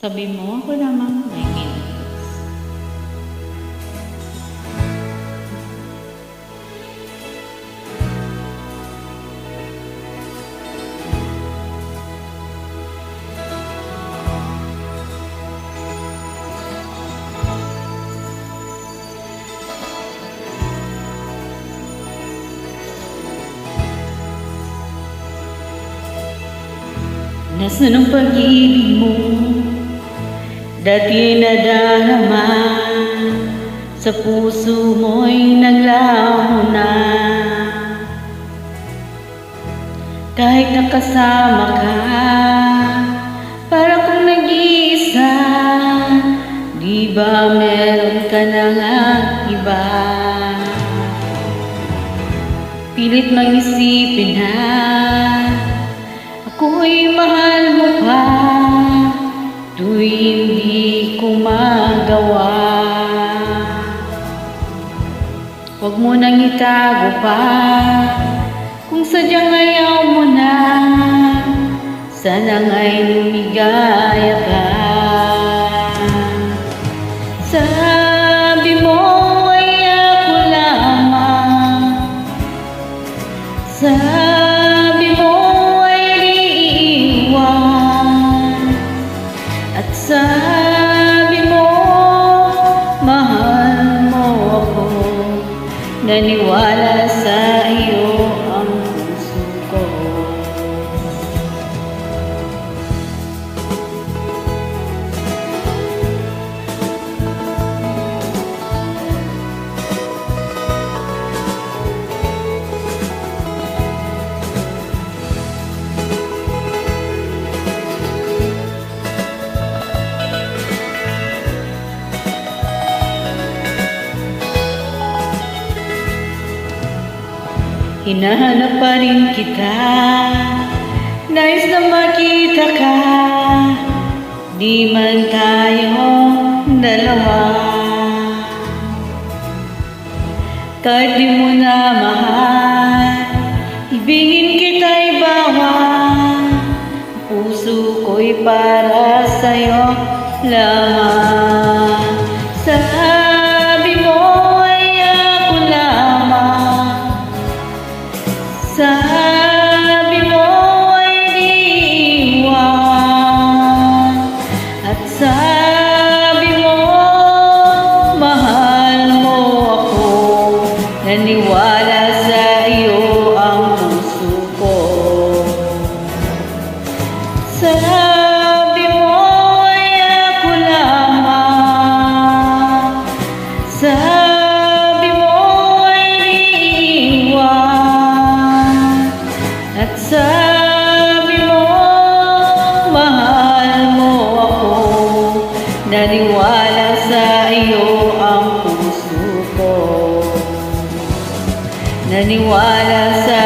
Sabi mo, ako namang may feelings. Nasaan ang pag-ibig mo? Dati nadarama sa puso mo'y naglaho na. Kahit nakasama ka, para kung nag-iisa, di ba meron ka na nga iba? Pilit mag-isipin na ako'y mahal mo pa, tuwing di ko magawa. Huwag mo nang itago pa, kung sadyang ayaw mo na, sana nga'y lumigaya ka. Sabi mo ay ako lamang, sabi mo ay iiwan, at sabi mo mahal mo ako. Naniwala sa iyo ang puso ko. Hinahanap pa rin kita, nais na makita ka, di man tayo dalawa. Kahit di mo na mahal, ibigin kita'y bawal, puso ko'y para sa'yo lamang. Sabi mo ay ako lamang, sabi mo ay iiwan, at sabi mo mahal mo ako. Naniwala sa iyo ang puso ko. Sabi mo ay ako lamang, sabi mo ay iiwan, at sabi mo mahal mo ako. Naniwala sa iyo ang puso ko. Naniwala sa